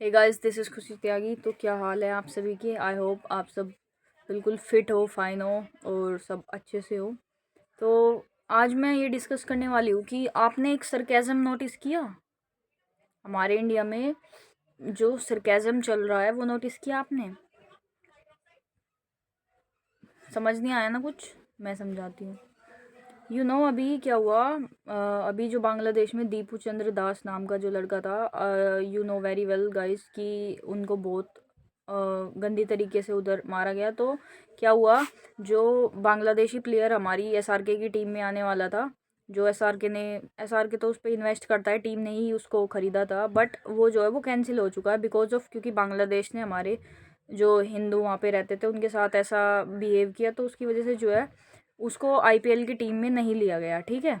Hey guys, this is खुशी त्यागी। तो क्या हाल है आप सभी के? आई होप आप सब बिल्कुल फिट हो, फाइन हो और सब अच्छे से हो। तो आज मैं ये डिस्कस करने वाली हूँ कि आपने एक सरकेज़म नोटिस किया? हमारे इंडिया में जो सरकेज़म चल रहा है वो नोटिस किया आपने? समझ नहीं आया ना कुछ? मैं समझाती हूँ। अभी क्या हुआ? अभी जो बांग्लादेश में दीपू चंद्र दास नाम का जो लड़का था, वेरी वेल गाइस कि उनको बहुत गंदी तरीके से उधर मारा गया। तो क्या हुआ, जो बांग्लादेशी प्लेयर हमारी एसआरके की टीम में आने वाला था, जो एसआरके तो उस पर इन्वेस्ट करता है, टीम ने ही उसको ख़रीदा था, बट वो जो है वो कैंसिल हो चुका है बिकॉज ऑफ, क्योंकि बांग्लादेश ने हमारे जो हिंदू वहाँ पे रहते थे उनके साथ ऐसा बिहेव किया, तो उसकी वजह से जो है उसको आईपीएल की टीम में नहीं लिया गया। ठीक है,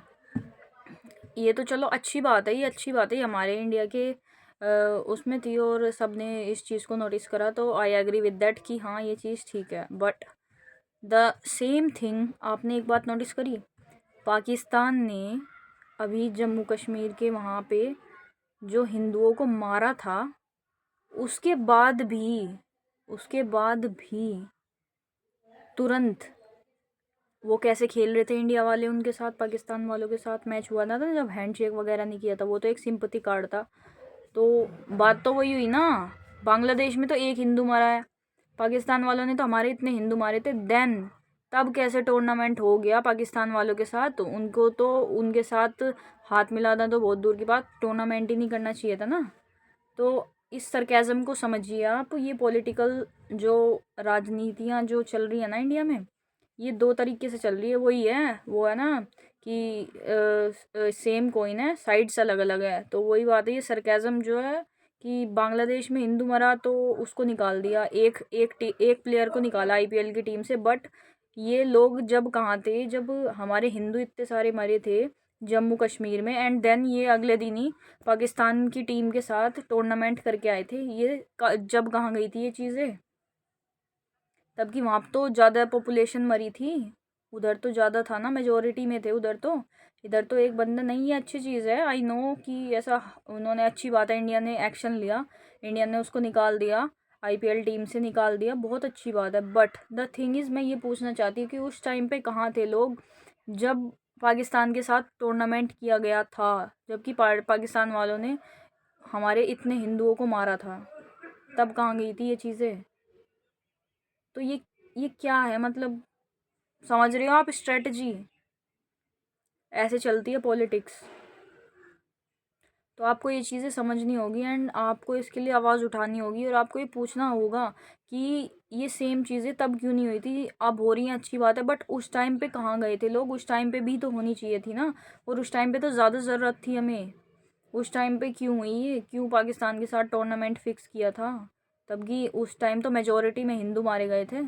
ये तो चलो अच्छी बात है, ये अच्छी बात है, हमारे इंडिया के उसमें थी और सब ने इस चीज़ को नोटिस करा, तो आई एग्री विद दैट कि हाँ ये चीज़ ठीक है। बट द सेम थिंग आपने एक बात नोटिस करी, पाकिस्तान ने अभी जम्मू कश्मीर के वहाँ पे जो हिंदुओं को मारा था, उसके बाद भी उसके बाद भी तुरंत वो कैसे खेल रहे थे इंडिया वाले उनके साथ, पाकिस्तान वालों के साथ मैच हुआ था जब हैंडशेक वगैरह नहीं किया था, वो तो एक सिंपैथी कार्ड था। तो बात तो वही हुई ना, बांग्लादेश में तो एक हिंदू मरा है, पाकिस्तान वालों ने तो हमारे इतने हिंदू मारे थे, देन तब कैसे टूर्नामेंट हो गया पाकिस्तान वालों के साथ? तो उनको तो उनके साथ हाथ मिलाना तो बहुत दूर की बात, टूर्नामेंट ही नहीं करना चाहिए था ना। तो इस सरकेज़म को समझिए आप, ये पॉलिटिकल जो राजनीतियाँ जो चल रही है ना इंडिया में, ये दो तरीके से चल रही है। वही है, वो है ना कि सेम कॉइन है, साइड्स अलग अलग है। तो वही बात है, ये सरकेज़म जो है कि बांग्लादेश में हिंदू मरा तो उसको निकाल दिया, एक प्लेयर को निकाला आईपीएल की टीम से। बट ये लोग जब कहाँ थे, जब हमारे हिंदू इतने सारे मरे थे जम्मू कश्मीर में, एंड देन ये अगले दिन ही पाकिस्तान की टीम के साथ टूर्नामेंट करके आए थे। ये जब कहाँ गई थी ये चीज़ें? तब कि वहाँ तो ज़्यादा पॉपुलेशन मरी थी, उधर तो ज़्यादा था ना, मेजोरिटी में थे उधर तो। इधर तो एक बंदा नहीं है, अच्छी चीज़ है, आई नो कि ऐसा उन्होंने, अच्छी बात है, इंडिया ने एक्शन लिया, इंडिया ने उसको निकाल दिया, आईपीएल टीम से निकाल दिया, बहुत अच्छी बात है। बट द थिंग इज़, मैं ये पूछना चाहती हूँ कि उस टाइम पे कहाँ थे लोग जब पाकिस्तान के साथ टूर्नामेंट किया गया था, जबकि पाकिस्तान वालों ने हमारे इतने हिंदुओं को मारा था? तब कहाँ गई थी ये चीज़ें? तो ये क्या है मतलब? समझ रहे हो आप स्ट्रेटजी? ऐसे चलती है पॉलिटिक्स। तो आपको ये चीज़ें समझनी होगी एंड आपको इसके लिए आवाज़ उठानी होगी और आपको ये पूछना होगा कि ये सेम चीज़ें तब क्यों नहीं हुई थी, अब हो रही हैं, अच्छी बात है, बट उस टाइम पे कहाँ गए थे लोग? उस टाइम पे भी तो होनी चाहिए थी ना, और उस टाइम पे तो ज़्यादा ज़रूरत थी हमें। उस टाइम पे क्यों हुई ये? क्यों पाकिस्तान के साथ टूर्नामेंट फिक्स किया था? तब कि उस टाइम तो मेजोरिटी में हिंदू मारे गए थे,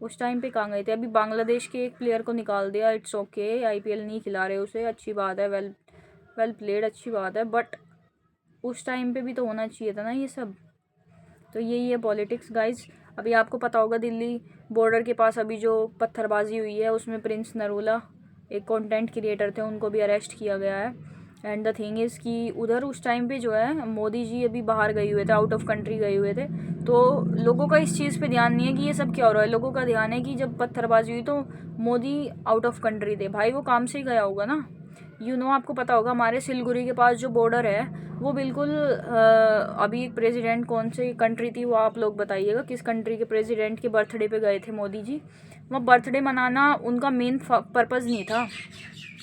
उस टाइम पे कहाँ गए थे? अभी बांग्लादेश के एक प्लेयर को निकाल दिया, इट्स ओके, आईपीएल नहीं खिला रहे उसे, अच्छी बात है, वेल वेल प्लेड, अच्छी बात है, बट उस टाइम पे भी तो होना चाहिए था ना ये सब। तो यही है पॉलिटिक्स गाइज। अभी आपको पता होगा, दिल्ली बॉर्डर के पास अभी जो पत्थरबाजी हुई है, उसमें प्रिंस नरूला एक कंटेंट क्रिएटर थे, उनको भी अरेस्ट किया गया है। एंड द थिंग इज़ कि उधर उस टाइम पे जो है मोदी जी अभी बाहर गए हुए थे, आउट ऑफ कंट्री गए हुए थे, तो लोगों का इस चीज़ पे ध्यान नहीं है कि ये सब क्या हो रहा है। लोगों का ध्यान है कि जब पत्थरबाजी हुई तो मोदी आउट ऑफ कंट्री थे, भाई वो काम से ही गया होगा ना। आपको पता होगा, हमारे सिलगुड़ी के पास जो बॉर्डर है वो बिल्कुल अभी एक प्रेसिडेंट, कौन सी कंट्री थी वो आप लोग बताइएगा, किस कंट्री के प्रेसिडेंट के बर्थडे पे गए थे मोदी जी? वहाँ बर्थडे मनाना उनका मेन पर्पज़ नहीं था,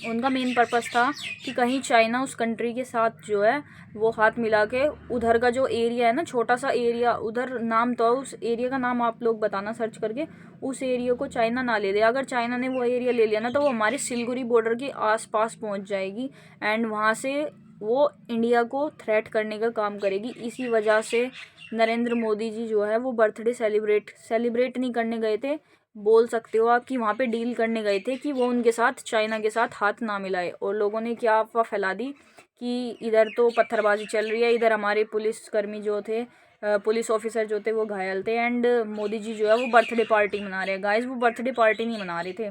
उनका मेन पर्पज़ था कि कहीं चाइना उस कंट्री के साथ जो है वो हाथ मिला के, उधर का जो एरिया है ना, छोटा सा एरिया उधर, नाम तो उस एरिया का नाम आप लोग बताना सर्च करके, उस एरिया को चाइना ना ले ले। अगर चाइना ने वो एरिया ले लिया ना, तो वो हमारे सिलगुड़ी बॉर्डर के आसपास पहुंच जाएगी एंड वहाँ से वो इंडिया को थ्रेट करने का काम करेगी। इसी वजह से नरेंद्र मोदी जी जो है वो बर्थडे सेलिब्रेट नहीं करने गए थे, बोल सकते हो आप कि वहाँ पे डील करने गए थे कि वो उनके साथ, चाइना के साथ हाथ ना मिलाए। और लोगों ने क्या अफवाह फैला दी कि इधर तो पत्थरबाजी चल रही है, इधर हमारे पुलिसकर्मी जो थे, पुलिस ऑफिसर जो थे वो घायल थे, एंड मोदी जी जो है वो बर्थडे पार्टी मना रहे हैं। गाइस, वो बर्थडे पार्टी नहीं मना रहे थे।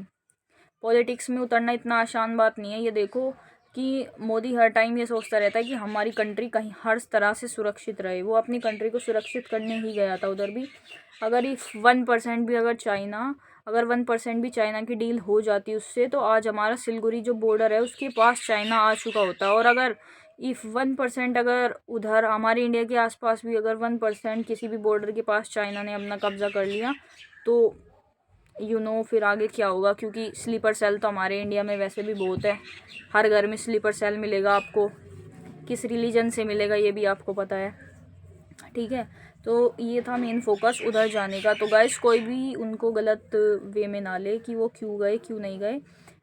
पॉलिटिक्स में उतरना इतना आसान बात नहीं है। ये देखो कि मोदी हर टाइम ये सोचता रहता है कि हमारी कंट्री कहीं हर तरह से सुरक्षित रहे। वो अपनी कंट्री को सुरक्षित करने ही गया था उधर भी। अगर इफ 1% भी अगर 1% भी चाइना की डील हो जाती उससे, तो आज हमारा सिलगुड़ी जो बॉर्डर है उसके पास चाइना आ चुका होता। और अगर इफ़ 1% अगर उधर हमारे इंडिया के आसपास भी अगर 1% किसी भी बॉर्डर के पास चाइना ने अपना कब्जा कर लिया, तो फिर आगे क्या होगा। क्योंकि स्लीपर सेल तो हमारे इंडिया में वैसे भी बहुत है, हर घर में स्लीपर सेल मिलेगा आपको। किस रिलीजन से मिलेगा ये भी आपको पता है, ठीक है। तो ये था मेन फोकस उधर जाने का। तो गाइस कोई भी उनको गलत वे में ना ले कि वो क्यों गए क्यों नहीं गए।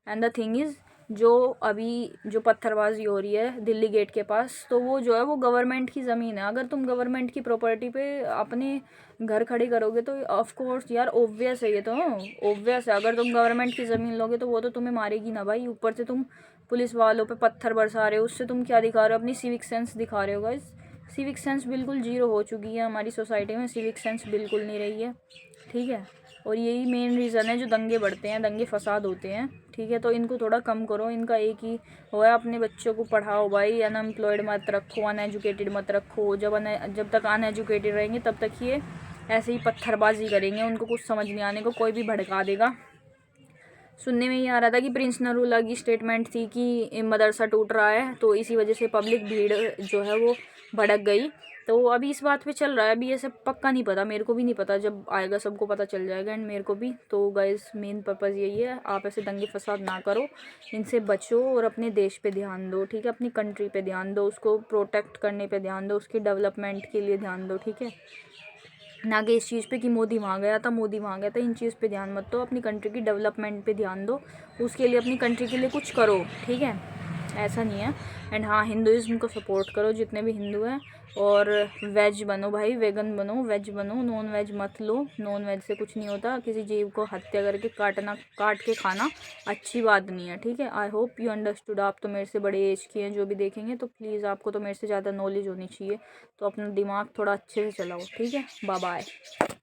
एंड द थिंग इज़, जो अभी जो पत्थरबाजी हो रही है दिल्ली गेट के पास, तो वो जो है वो गवर्नमेंट की ज़मीन है। अगर तुम गवर्नमेंट की प्रॉपर्टी पे अपने घर खड़ी करोगे तो ऑफ कोर्स यार ऑब्वियस है, ये तो ऑब्वियस है। अगर तुम गवर्नमेंट की ज़मीन लोगे तो वो तो तुम्हें मारेगी ना भाई। ऊपर से तुम पुलिस वालों पे पत्थर बरसा रहे हो, उससे तुम क्या दिखा रहे हो? अपनी सिविक सेंस दिखा रहे हो गाइस। सिविक सेंस बिल्कुल जीरो हो चुकी है हमारी सोसाइटी में, सिविक सेंस बिल्कुल नहीं रही है, ठीक है। और यही मेन रीज़न है जो दंगे बढ़ते हैं, दंगे फसाद होते हैं, ठीक है। तो इनको थोड़ा कम करो। इनका एक ही हो है, अपने बच्चों को पढ़ाओ भाई, अनएम्प्लॉयड मत रखो, अनएजुकेटेड मत रखो। जब तक अनएजुकेटेड रहेंगे तब तक ये ऐसे ही पत्थरबाजी करेंगे। उनको कुछ समझ नहीं आने को, कोई भी भड़का देगा। सुनने में ये आ रहा था कि प्रिंस नरूला की स्टेटमेंट थी कि मदरसा टूट रहा है, तो इसी वजह से पब्लिक भीड़ जो है वो भड़क गई। तो अभी इस बात पे चल रहा है, अभी ये सब पक्का नहीं पता, मेरे को भी नहीं पता, जब आएगा सबको पता चल जाएगा एंड मेरे को भी। तो गाइस मेन पर्पज़ यही है, आप ऐसे दंगे फसाद ना करो, इनसे बचो और अपने देश पे ध्यान दो, ठीक है। अपनी कंट्री पे ध्यान दो, उसको प्रोटेक्ट करने पे ध्यान दो, उसकी डेवलपमेंट के लिए ध्यान दो, ठीक है। ना कि इस चीज़ पे कि मोदी वहाँ गया था, मोदी वहाँ गया था, इन चीज़ पे ध्यान मत दो। अपनी कंट्री की डेवलपमेंट पे ध्यान दो, उसके लिए अपनी कंट्री के लिए कुछ करो, ठीक है। ऐसा नहीं है। एंड हाँ, हिंदुइज़्म को सपोर्ट करो जितने भी हिंदू हैं। और वेज बनो भाई, वेगन बनो, वेज बनो, नॉन वेज मत लो। नॉन वेज से कुछ नहीं होता, किसी जीव को हत्या करके काट के खाना अच्छी बात नहीं है, ठीक है। I hope you understood. आप तो मेरे से बड़े एज के हैं, जो भी देखेंगे तो प्लीज़ आपको तो मेरे से ज़्यादा नॉलेज होनी चाहिए, तो अपना दिमाग थोड़ा अच्छे से चलाओ, ठीक है। Bye bye.